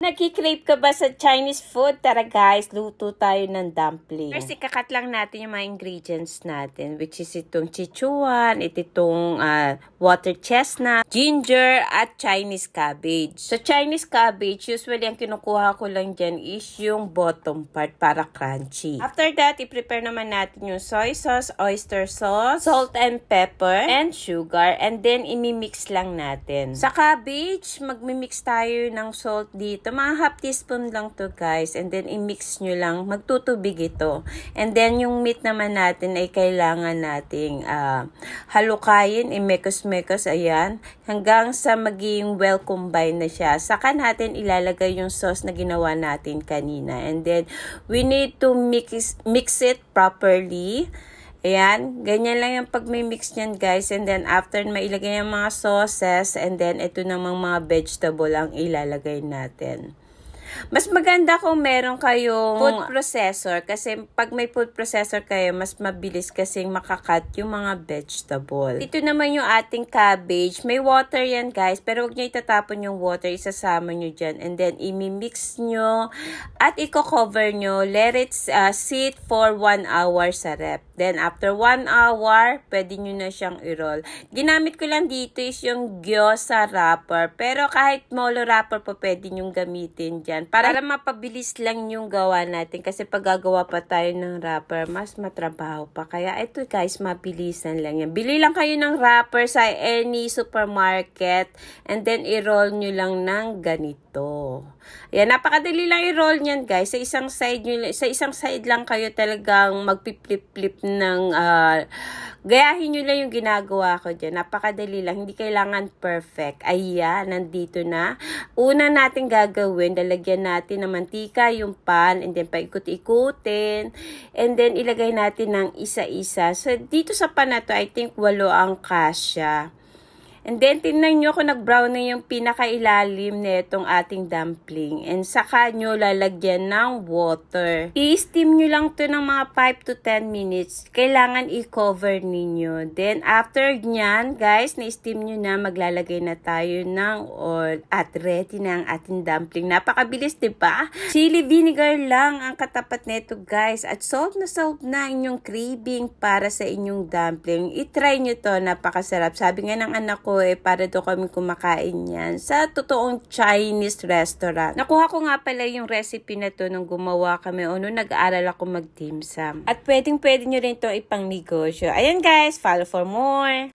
Nagki-crave ka ba sa Chinese food? Tara guys, luto tayo ng dumpling. First, ikakat lang natin yung mga ingredients natin, which is itong chichuan, itong water chestnut, ginger, at Chinese cabbage. So, Chinese cabbage, usually ang kinukuha ko lang dyan is yung bottom part para crunchy. After that, i-prepare naman natin yung soy sauce, oyster sauce, salt and pepper, and sugar, and then imimix lang natin. Sa cabbage, magmimix tayo ng salt dito. Mga half teaspoon lang to guys. And then, i-mix nyo lang. Magtutubig ito. And then, yung meat naman natin ay kailangan nating halukayin. I-mekos-mekos. Ayan. Hanggang sa maging well-combined na siya. Saka natin ilalagay yung sauce na ginawa natin kanina. And then, we need to mix it properly. Ayan, ganyan lang yung pag-mix niyan guys. And then after mailagay yung mga sauces, and then ito namang mga vegetable ang ilalagay natin. Mas maganda kung meron kayong food processor kasi pag may food processor kayo, mas mabilis kasing makakat yung mga vegetable. Ito naman yung ating cabbage. May water yan guys, pero huwag nyo itatapon yung water, isasama nyo dyan. And then imimix nyo at i-cover nyo. Let it sit for 1 hour sa rep. Then after 1 hour, pwede nyo na siyang i-roll. Ginamit ko lang dito is yung gyoza wrapper. Pero kahit molo wrapper po pwede nyo gamitin dyan. Para mapabilis lang yung gawa natin. Kasi pag gagawa pa tayo ng wrapper, mas matrabaho pa. Kaya ito guys, mabilisan lang yan. Bili lang kayo ng wrapper sa any supermarket. And then i-roll nyo lang ng ganito. Ayan, napakadali lang i-roll nyan guys. Sa isang side lang kayo talagang magpi-flip-flip ng gayahin nyo lang yung ginagawa ko dyan. Napakadali lang. Hindi kailangan perfect. Ayan, nandito na. Una natin gagawin, lalagyan natin ng mantika yung pan, and then paikot-ikutin, and then ilagay natin ng isa-isa. So, dito sa pan na to, I think 8 ang kasya. And then, tingnan nyo kung nag-brown na yung pinakailalim na itong ating dumpling. And saka nyo lalagyan ng water. I-steam nyo lang to ng mga 5 to 10 minutes. Kailangan i-cover ninyo. Then, after nyan, guys, na-steam nyo na, maglalagay na tayo ng oil. At ready na ang ating dumpling. Napakabilis, diba? Chili vinegar lang ang katapat nito, guys. At solve na inyong craving para sa inyong dumpling. I-try nyo to. Napakasarap. Sabi nga ng anak ko, para doon kami kumakain yan sa totoong Chinese restaurant. Nakuha ko nga pala yung recipe na to nung gumawa kami o nung nag-aaral ako mag-dim sum. At pwedeng-pwede nyo rin ito ipang negosyo. Ayan guys, follow for more!